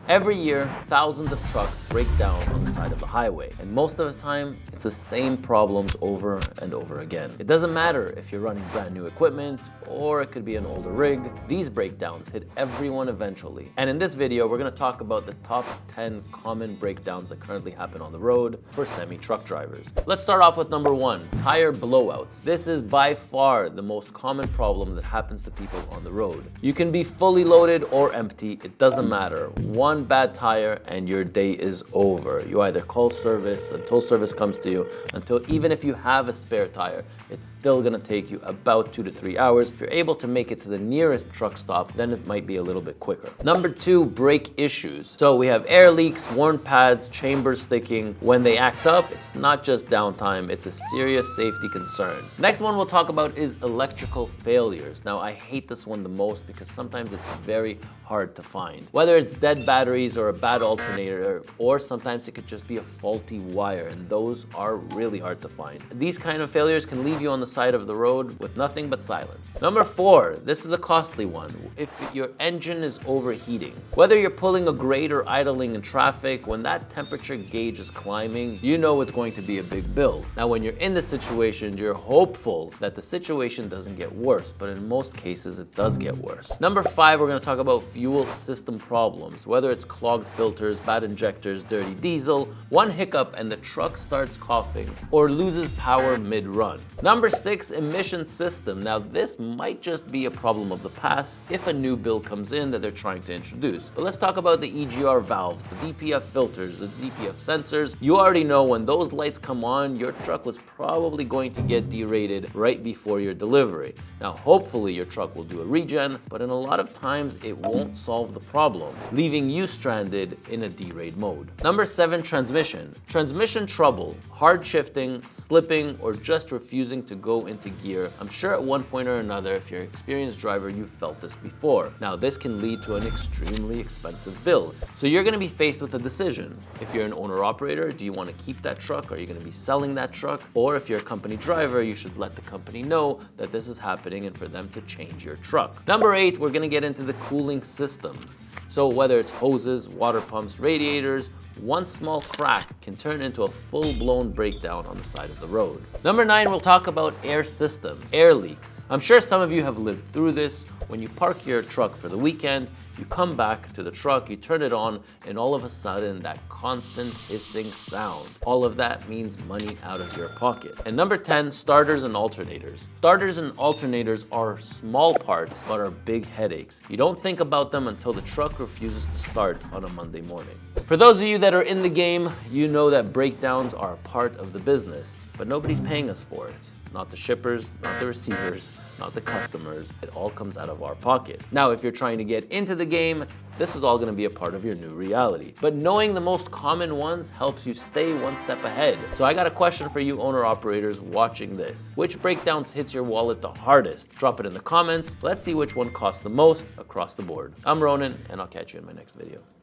Every year, thousands of trucks break down on the side of the highway, and most of the time, it's the same problems over and over again. It doesn't matter if you're running brand new equipment, or it could be an older rig, these breakdowns hit everyone eventually. And in this video, we're gonna talk about the top 10 common breakdowns that currently happen on the road for semi-truck drivers. Let's start off with number 1, tire blowouts. This is by far the most common problem that happens to people on the road. You can be fully loaded or empty, it doesn't matter. One bad tire and your day is over. You either call service until service comes to you, until even if you have a spare tire, it's still gonna take you about 2 to 3 hours. If you're able to make it to the nearest truck stop, then it might be a little bit quicker. Number 2, brake issues. So we have air leaks, worn pads, chambers sticking. When they act up, it's not just downtime, it's a serious safety concern. Next one we'll talk about is electrical failures. Now I hate this one the most because sometimes it's very hard to find. Whether it's dead batteries or a bad alternator, or sometimes it could just be a faulty wire, and those are really hard to find. These kind of failures can leave you on the side of the road with nothing but silence. Number 4, this is a costly one. If your engine is overheating. Whether you're pulling a grade or idling in traffic, when that temperature gauge is climbing, you know it's going to be a big bill. Now when you're in this situation, you're hopeful that the situation doesn't get worse, but in most cases it does get worse. Number 5, we're gonna talk about fuel system problems. Whether it's clogged filters, bad injectors, dirty diesel, one hiccup and the truck starts coughing or loses power mid-run. Number 6, emission system. Now this might just be a problem of the past if a new bill comes in that they're trying to introduce. But let's talk about the EGR valves, the DPF filters, the DPF sensors. You already know when those lights come on, your truck was probably going to get derated right before your delivery. Now hopefully your truck will do a regen, but in a lot of times it won't solve the problem, leaving you stranded in a derate mode. Number 7, transmission. Transmission trouble, hard shifting, slipping, or just refusing to go into gear. I'm sure at one point or another, if you're an experienced driver, you've felt this before. Now this can lead to an extremely expensive bill. So you're gonna be faced with a decision. If you're an owner-operator, do you wanna keep that truck? Are you gonna be selling that truck? Or if you're a company driver, you should let the company know that this is happening and for them to change your truck. Number 8, we're gonna get into the cooling systems. So whether it's hoses, water pumps, radiators, one small crack can turn into a full-blown breakdown on the side of the road. Number 9, we'll talk about air systems, air leaks. I'm sure some of you have lived through this. When you park your truck for the weekend, you come back to the truck, you turn it on, and all of a sudden that constant hissing sound. All of that means money out of your pocket. And number 10, starters and alternators. Starters and alternators are small parts, but are big headaches. You don't think about them until the truck refuses to start on a Monday morning. For those of you that are in the game, you know that breakdowns are a part of the business, but nobody's paying us for it. Not the shippers, not the receivers, not the customers. It all comes out of our pocket. Now, if you're trying to get into the game, this is all gonna be a part of your new reality. But knowing the most common ones helps you stay one step ahead. So I got a question for you owner-operators watching this. Which breakdowns hits your wallet the hardest? Drop it in the comments. Let's see which one costs the most across the board. I'm Ronen, and I'll catch you in my next video.